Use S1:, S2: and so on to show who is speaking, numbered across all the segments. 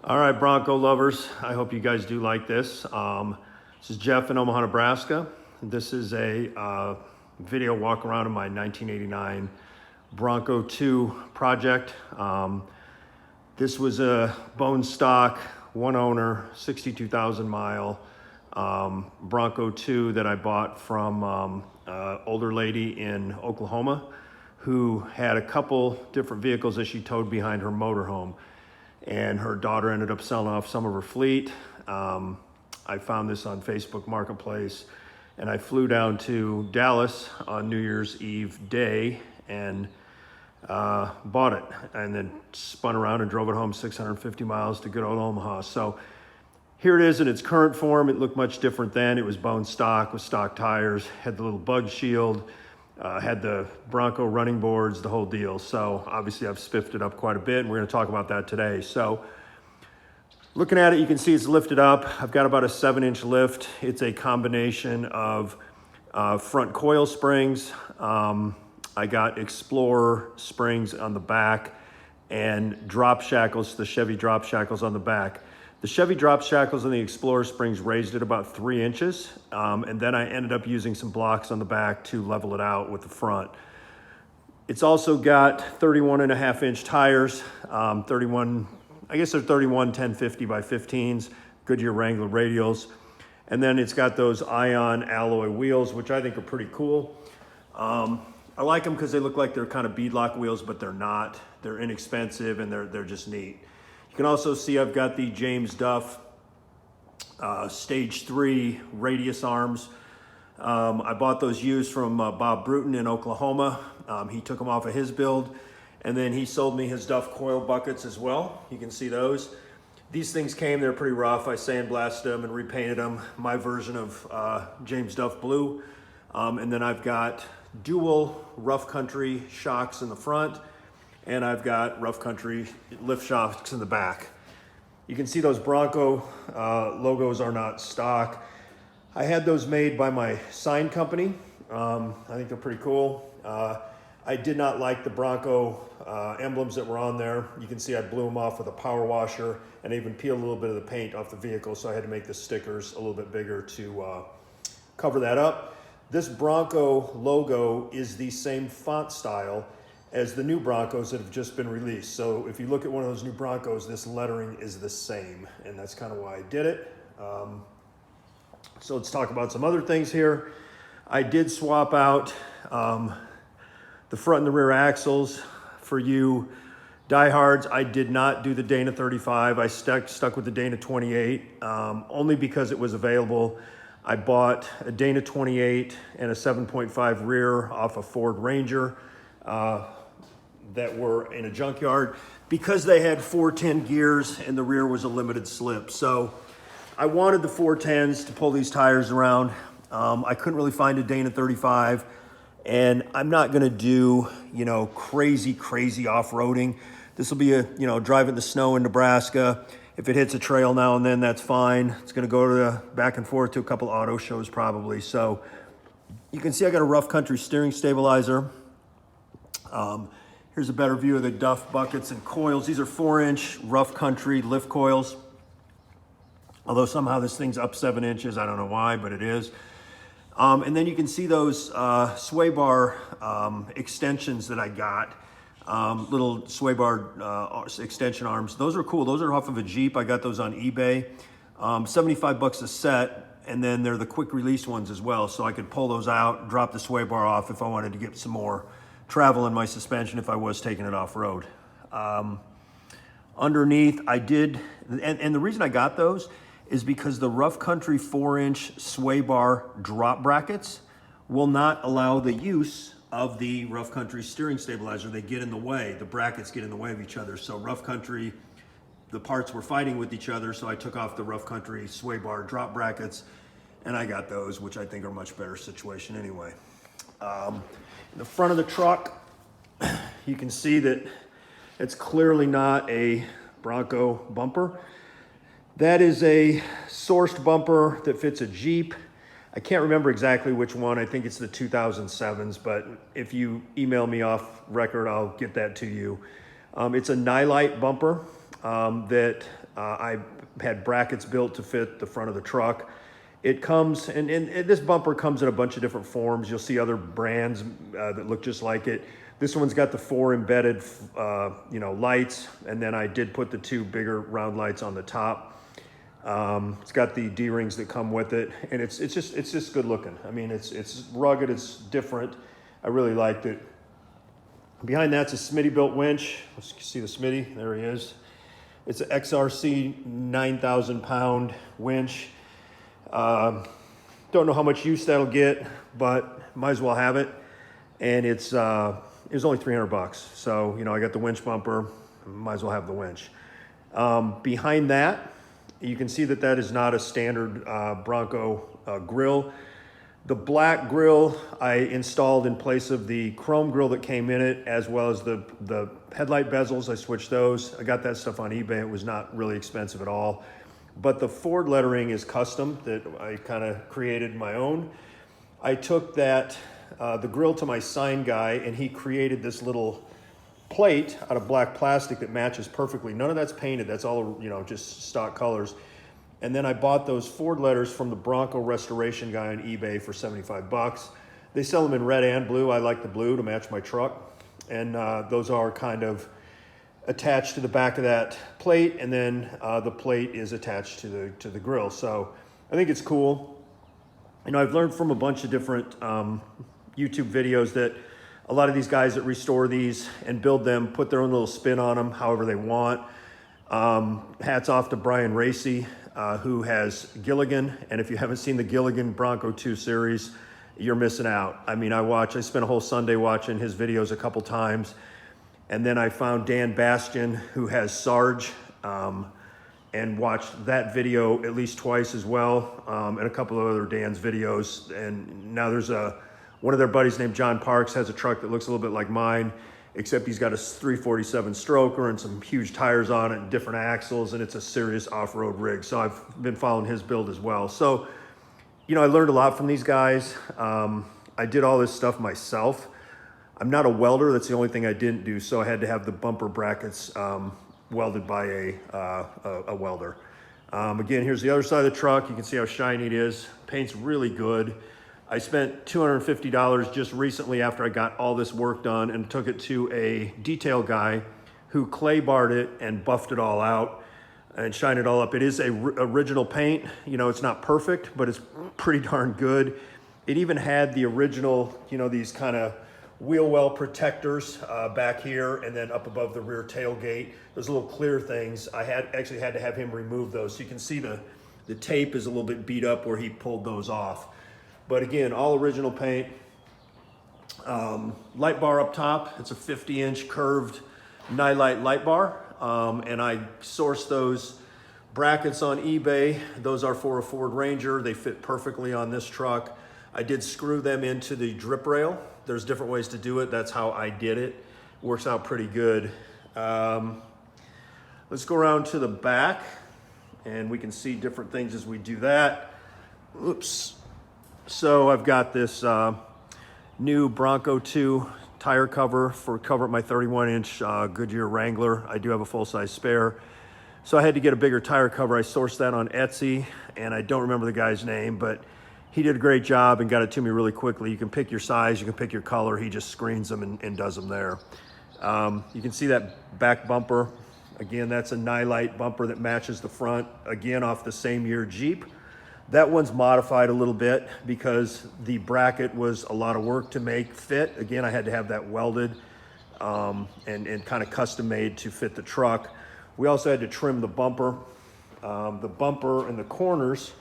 S1: All right, Bronco lovers, I hope you guys do like this. This is Jeff in Omaha, Nebraska. This is a video walk around of my 1989 Bronco 2 project. This was a bone stock, one owner, 62,000 mile Bronco 2 that I bought from an older lady in Oklahoma who had a couple different vehicles that she towed behind her motorhome. And her daughter ended up selling off some of her fleet. I found this on Facebook Marketplace, and I flew down to Dallas on New Year's Eve day and bought it, and then spun around and drove it home 650 miles to good old Omaha. So here it is in its current form. It looked much different then. It was bone stock with stock tires, had the little bug shield, had the Bronco running boards, the whole deal. So obviously I've spiffed it up quite a bit, and we're going to talk about that today. So looking at it, you can see it's lifted up. I've got about a 7-inch lift. It's a combination of front coil springs. I got Explorer springs on the back and drop shackles, the Chevy drop shackles on the back. The Chevy drop shackles and the Explorer springs raised it about 3 inches. And then I ended up using some blocks on the back to level it out with the front. It's also got 31.5-inch tires, 31, I guess they're 31 1050 by 15s, Goodyear Wrangler radials. And then it's got those Ion alloy wheels, which I think are pretty cool. I like them because they look like they're kind of beadlock wheels, but they're not. They're inexpensive and they're just neat. You can also see I've got the James Duff Stage 3 radius arms. I bought those used from Bob Bruton in Oklahoma. He took them off of his build, and then he sold me his Duff coil buckets as well. You can see those. These things came, they're pretty rough. I sandblasted them and repainted them, my version of James Duff Blue. And then I've got dual Rough Country shocks in the front, and I've got Rough Country lift shocks in the back. You can see those Bronco logos are not stock. I had those made by my sign company. I think they're pretty cool. I did not like the Bronco emblems that were on there. You can see I blew them off with a power washer and even peeled a little bit of the paint off the vehicle, so I had to make the stickers a little bit bigger to cover that up. This Bronco logo is the same font style as the new Broncos that have just been released. So if you look at one of those new Broncos, this lettering is the same, and that's kind of why I did it. So let's talk about some other things here. I did swap out the front and the rear axles. For you diehards, I did not do the Dana 35. I stuck with the Dana 28, only because it was available. I bought a Dana 28 and a 7.5 rear off a Ford Ranger that were in a junkyard because they had 410 gears and the rear was a limited slip. So I wanted the 410s to pull these tires around. I couldn't really find a Dana 35, and I'm not gonna do, crazy off-roading. This will be a, drive in the snow in Nebraska. If it hits a trail now and then, that's fine. It's gonna go to back and forth to a couple auto shows probably. So you can see I got a Rough Country steering stabilizer. Here's a better view of the Duff buckets and coils. These are 4-inch Rough Country lift coils. Although somehow this thing's up 7 inches. I don't know why, but it is. And then you can see those sway bar extensions that I got. Little sway bar extension arms. Those are cool. Those are off of a Jeep. I got those on eBay. 75 bucks a set, and then they're the quick release ones as well. So I could pull those out, drop the sway bar off if I wanted to get some more travel in my suspension if I was taking it off road. Underneath, I did, and the reason I got those is because the Rough Country 4-inch sway bar drop brackets will not allow the use of the Rough Country steering stabilizer. They get in the way. The brackets get in the way of each other. So Rough Country, the parts were fighting with each other, so I took off the Rough Country sway bar drop brackets, and I got those, which I think are a much better situation anyway. In the front of the truck, you can see that it's clearly not a Bronco bumper. That is a sourced bumper that fits a Jeep. I can't remember exactly which one. I think it's the 2007s, but if you email me off record, I'll get that to you. It's a Nylite bumper. that I had brackets built to fit the front of the truck. It comes, and this bumper comes in a bunch of different forms. You'll see other brands that look just like it. This one's got the 4 embedded, lights, and then I did put the 2 bigger round lights on the top. It's got the D-rings that come with it, and it's just good looking. I mean, it's rugged, it's different. I really liked it. Behind that's a Smittybilt Winch. Let's see the Smitty, there he is. It's an XRC 9,000 pound winch. Don't know how much use that'll get, but might as well have it. And it was only 300 bucks. So, I got the winch bumper, might as well have the winch. Behind that, you can see that is not a standard Bronco grill. The black grill I installed in place of the chrome grill that came in it, as well as the headlight bezels. I switched those. I got that stuff on eBay. It was not really expensive at all. But the Ford lettering is custom, that I kind of created my own. I took the grill to my sign guy, and he created this little plate out of black plastic that matches perfectly. None of that's painted. That's all, just stock colors. And then I bought those Ford letters from the Bronco restoration guy on eBay for 75 bucks. They sell them in red and blue. I like the blue to match my truck. And those are kind of attached to the back of that plate, and then the plate is attached to the grill. So I think it's cool. I've learned from a bunch of different YouTube videos that a lot of these guys that restore these and build them put their own little spin on them however they want. Hats off to Brian Racy, who has Gilligan, and if you haven't seen the Gilligan Bronco 2 series, you're missing out. I mean, I spent a whole Sunday watching his videos a couple times, and then I found Dan Bastian, who has Sarge, and watched that video at least twice as well, and a couple of other Dan's videos. And now there's one of their buddies named John Parks has a truck that looks a little bit like mine, except he's got a 347 stroker and some huge tires on it and different axles, and it's a serious off-road rig. So I've been following his build as well. So, I learned a lot from these guys. I did all this stuff myself. I'm not a welder. That's the only thing I didn't do. So I had to have the bumper brackets welded by a welder. Again, here's the other side of the truck. You can see how shiny it is. Paint's really good. I spent $250 just recently after I got all this work done and took it to a detail guy who clay barred it and buffed it all out and shined it all up. It is original paint. It's not perfect, but it's pretty darn good. It even had the original, these kind of wheel well protectors back here, and then up above the rear tailgate, those little clear things. I actually had to have him remove those. So you can see the tape is a little bit beat up where he pulled those off. But again, all original paint. Light bar up top. It's a 50-inch curved nightlight light bar. And I sourced those brackets on eBay. Those are for a Ford Ranger. They fit perfectly on this truck. I did screw them into the drip rail. There's different ways to do it. That's how I did it. Works out pretty good. Let's go around to the back, and we can see different things as we do that. Oops. So I've got this new Bronco 2 tire cover my 31-inch Goodyear Wrangler. I do have a full-size spare. So I had to get a bigger tire cover. I sourced that on Etsy, and I don't remember the guy's name, but he did a great job and got it to me really quickly. You can pick your size, you can pick your color. He just screens them and does them there. You can see that back bumper. Again, that's a Nylite bumper that matches the front. Again, off the same year Jeep. That one's modified a little bit because the bracket was a lot of work to make fit. Again, I had to have that welded and kind of custom made to fit the truck. We also had to trim the bumper. The bumper and the corners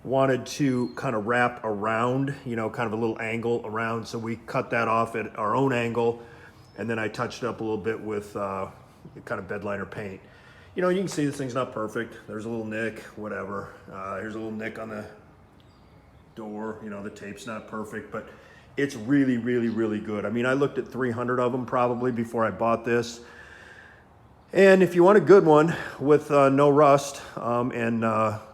S1: wanted to kind of wrap around, kind of a little angle around. So we cut that off at our own angle. And then I touched it up a little bit with kind of bed liner paint. You can see this thing's not perfect. There's a little nick, whatever. Here's a little nick on the door. The tape's not perfect, but it's really, really, really good. I mean, I looked at 300 of them probably before I bought this. And if you want a good one with no rust and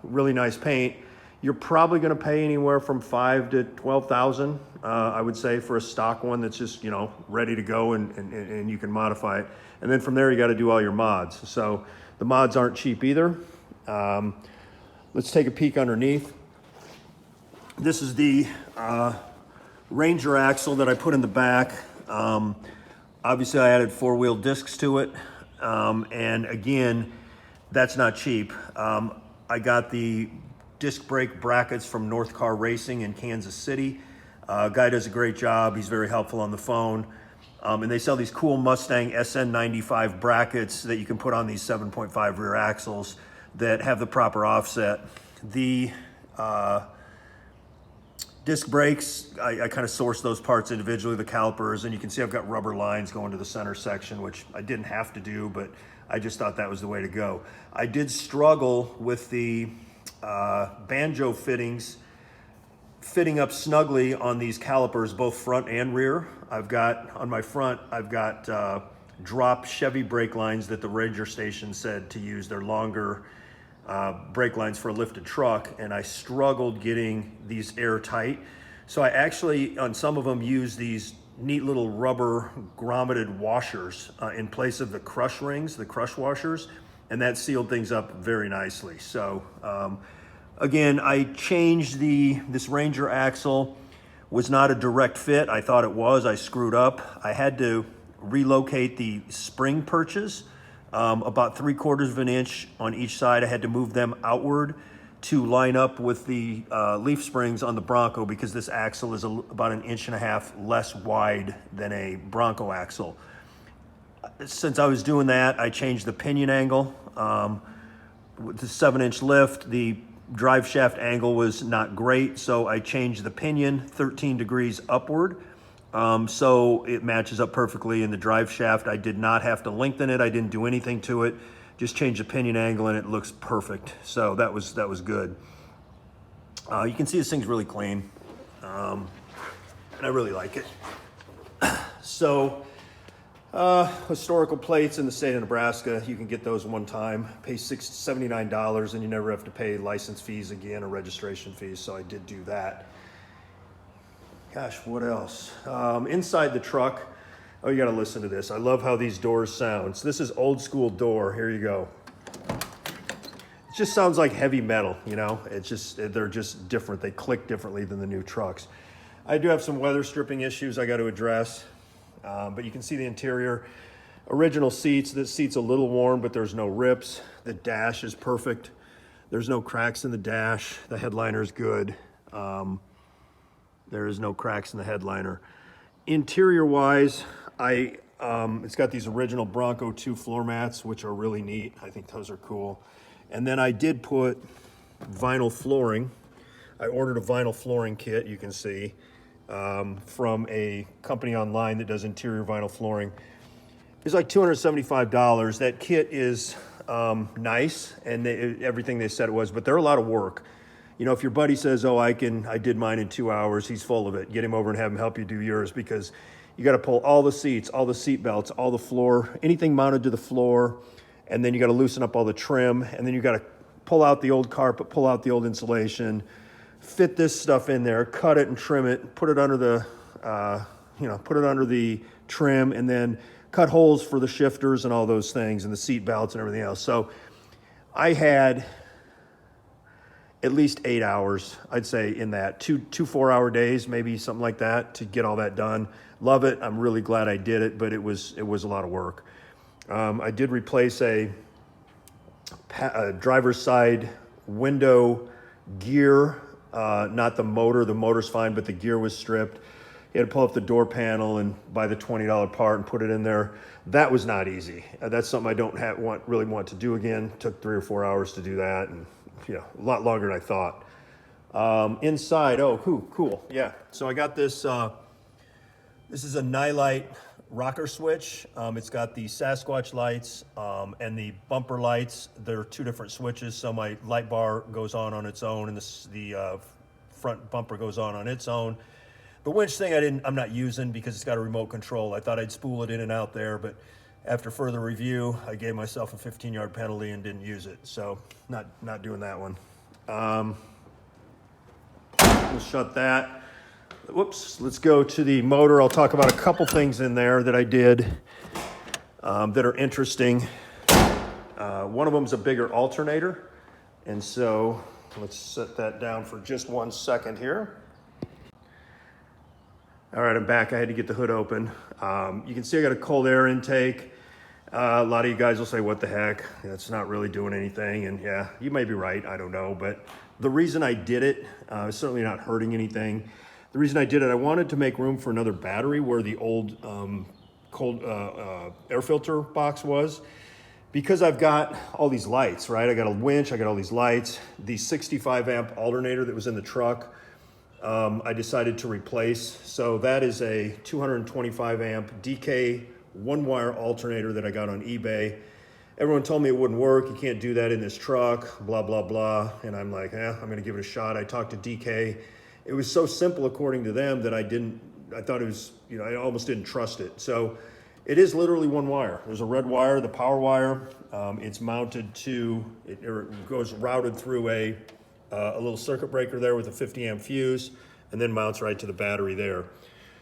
S1: really nice paint, you're probably going to pay anywhere from $5,000 to $12,000. I would say, for a stock one that's just, you know, ready to go and you can modify it. And then from there, you got to do all your mods. So the mods aren't cheap either. Let's take a peek underneath. This is the Ranger axle that I put in the back. Obviously, I added 4-wheel discs to it. And again, that's not cheap. I got the disc brake brackets from North Car Racing in Kansas City. Guy does a great job. He's very helpful on the phone. And they sell these cool Mustang SN95 brackets that you can put on these 7.5 rear axles that have the proper offset. The disc brakes, I kind of sourced those parts individually, the calipers, and you can see I've got rubber lines going to the center section, which I didn't have to do, but I just thought that was the way to go. I did struggle with the banjo fittings fitting up snugly on these calipers, both front and rear. I've got, on my front, I've got drop Chevy brake lines that the Ranger station said to use. They're longer brake lines for a lifted truck, and I struggled getting these airtight. So I actually, on some of them, used these neat little rubber grommeted washers in place of the crush rings, the crush washers, and that sealed things up very nicely. So again, I changed this Ranger axle. Was not a direct fit. I thought it was. I screwed up. I had to relocate the spring perches about 3/4 of an inch on each side. I had to move them outward to line up with the leaf springs on the Bronco, because this axle is about 1.5 inches less wide than a Bronco axle. Since I was doing that, I changed the pinion angle. With the 7-inch lift, the drive shaft angle was not great, so I changed the pinion 13 degrees upward. So it matches up perfectly in the drive shaft. I did not have to lengthen it. I didn't do anything to it. Just changed the pinion angle and it looks perfect. So that was good. You can see this thing's really clean. And I really like it. So historical plates in the state of Nebraska, you can get those one time, pay $79, and you never have to pay license fees again or registration fees. So I did do that. Gosh, what else? Inside the truck, oh, you got to listen to this. I love how these doors sound. So this is old school door. Here you go. It just sounds like heavy metal, you know? It's just, they're just different. They click differently than the new trucks. I do have some weather stripping issues I got to address, but you can see the interior. Original seats. This seat's a little worn, but there's no rips. The dash is perfect. There's no cracks in the dash. The headliner is good. There is no cracks in the headliner. Interior wise, it's got these original Bronco 2 floor mats, which are really neat. I think those are cool. And then I did put vinyl flooring. I ordered a vinyl flooring kit, you can see, from a company online that does interior vinyl flooring. It's like $275. That kit is nice, and everything they said it was, but they're a lot of work. You know, if your buddy says, oh, I did mine in 2 hours, he's full of it. Get him over and have him help you do yours, because you got to pull all the seats, all the seat belts, all the floor, anything mounted to the floor, and then you got to loosen up all the trim, and then you got to pull out the old carpet, pull out the old insulation, fit this stuff in there, cut it and trim it, put it under the, put it under the trim, and then cut holes for the shifters and all those things, and the seat belts and everything else. So I had at least 8 hours, I'd say, in that. Two 4-hour days, maybe something like that, to get all that done. Love it. I'm really glad I did it, but it was a lot of work. I did replace a driver's side window gear, not the motor. The motor's fine, but the gear was stripped. You had to pull up the door panel and buy the $20 part and put it in there. That was not easy. That's something I don't really want to do again. Took 3 or 4 hours to do that, and a lot longer than I thought. Inside, oh, cool, yeah. So I got this, this is a Nightlight rocker switch. It's got the Sasquatch lights and the bumper lights. There are 2 different switches, so my light bar goes on its own, and the front bumper goes on its own. The winch thing I'm not using because it's got a remote control. I thought I'd spool it in and out there, but after further review, I gave myself a 15-yard penalty and didn't use it. So not doing that one. We'll shut that. Whoops, let's go to the motor. I'll talk about a couple things in there that I did that are interesting. One of them is a bigger alternator. And so let's set that down for just 1 second here. All right, I'm back. I had to get the hood open. You can see I got a cold air intake. A lot of you guys will say, what the heck? That's not really doing anything. And yeah, you may be right. I don't know. But the reason I did it, is certainly not hurting anything. The reason I did it, I wanted to make room for another battery where the old cold air filter box was. Because I've got all these lights, right? I got a winch, I got all these lights. The 65 amp alternator that was in the truck, I decided to replace. So that is a 225 amp DK one wire alternator that I got on eBay. Everyone told me it wouldn't work. You can't do that in this truck, blah, blah, blah. And I'm like, I'm gonna give it a shot. I talked to DK. It was so simple according to them that I thought it was, I almost didn't trust it. So it is literally one wire. There's a red wire, the power wire. It's mounted to, it goes routed through a little circuit breaker there with a 50 amp fuse, and then mounts right to the battery there.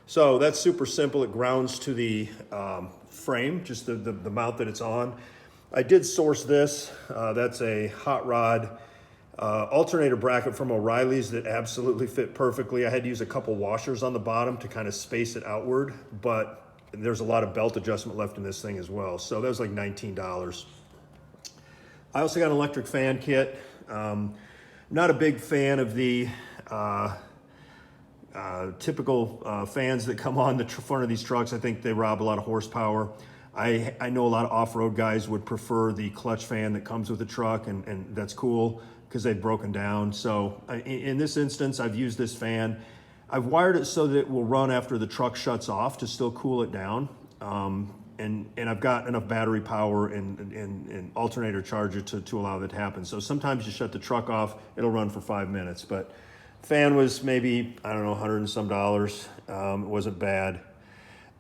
S1: So that's super simple. It grounds to the frame, just the mount that it's on. I did source this. That's a hot rod alternator bracket from O'Reilly's that absolutely fit perfectly. I had to use a couple washers on the bottom to kind of space it outward, but there's a lot of belt adjustment left in this thing as well. So that was like $19. I also got an electric fan kit. Not a big fan of the typical fans that come on the front of these trucks. I think they rob a lot of horsepower. I know a lot of off-road guys would prefer the clutch fan that comes with the truck, and that's cool because they've broken down. So in this instance, I've used this fan. I've wired it so that it will run after the truck shuts off to still cool it down. And I've got enough battery power and alternator charger to allow that to happen. So sometimes you shut the truck off, it'll run for 5 minutes. But fan was maybe, I don't know, $100 and some. It wasn't bad.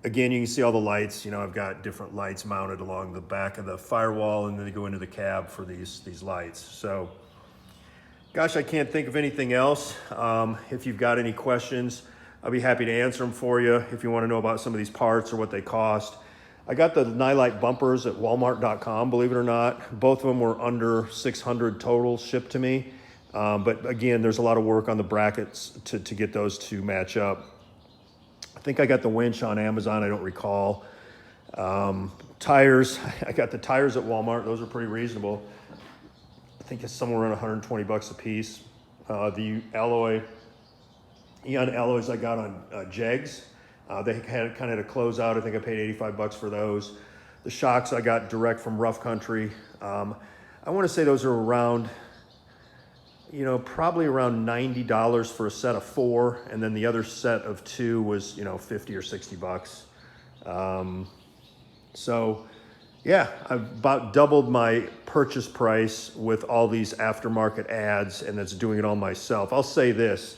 S1: Again, you can see all the lights. I've got different lights mounted along the back of the firewall, and then they go into the cab for these lights. So, gosh, I can't think of anything else. If you've got any questions, I'll be happy to answer them for you. If you want to know about some of these parts or what they cost. I got the Nylite bumpers at Walmart.com, believe it or not. Both of them were under $600 total shipped to me. But again, there's a lot of work on the brackets to get those to match up. I think I got the winch on Amazon, I don't recall. Tires, I got the tires at Walmart. Those are pretty reasonable. I think it's somewhere around 120 bucks a piece. The Eon alloys I got on Jegs. They kind of had a closeout. I think I paid 85 bucks for those. The shocks I got direct from Rough Country. I want to say those are around, probably around $90 for a set of 4. And then the other set of 2 was, 50 or 60 bucks. So yeah, I've about doubled my purchase price with all these aftermarket ads, and that's doing it all myself. I'll say this,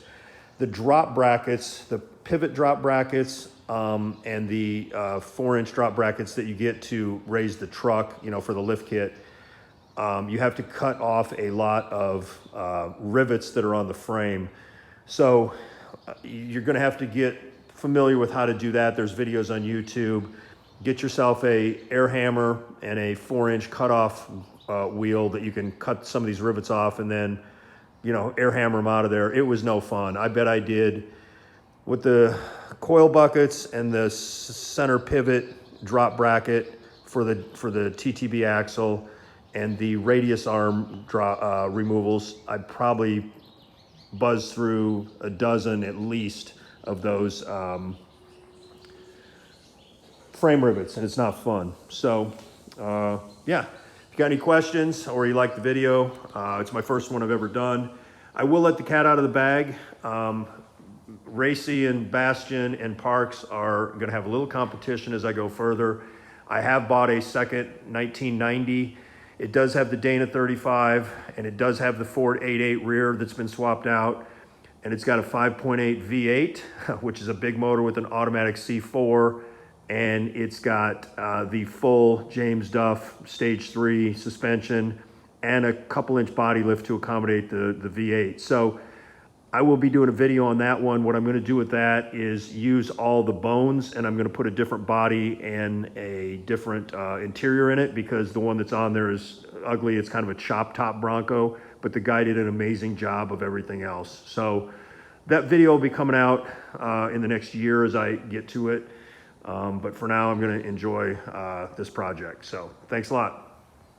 S1: the drop brackets, the pivot drop brackets, and the 4-inch drop brackets that you get to raise the truck, for the lift kit, you have to cut off a lot of rivets that are on the frame. So you're gonna have to get familiar with how to do that. There's videos on YouTube. Get yourself a air hammer and a 4-inch cutoff wheel that you can cut some of these rivets off and then, air hammer them out of there. It was no fun. I bet I did with the coil buckets and the center pivot drop bracket for the TTB axle and the radius arm removals. I probably buzzed through a dozen at least of those frame rivets, and it's not fun. So yeah, if you got any questions or you like the video, it's my first one I've ever done. I will let the cat out of the bag. Racy and Bastion and Parks are gonna have a little competition as I go further. I have bought a second 1990. It does have the Dana 35 and it does have the Ford 8.8 rear that's been swapped out. And it's got a 5.8 V8, which is a big motor with an automatic C4. And it's got the full James Duff stage 3 suspension and a couple-inch body lift to accommodate the V8. So I will be doing a video on that one. What I'm going to do with that is use all the bones, and I'm going to put a different body and a different interior in it, because the one that's on there is ugly. It's kind of a chop top Bronco, but the guy did an amazing job of everything else. So that video will be coming out in the next year as I get to it. But for now, I'm going to enjoy this project. So thanks a lot.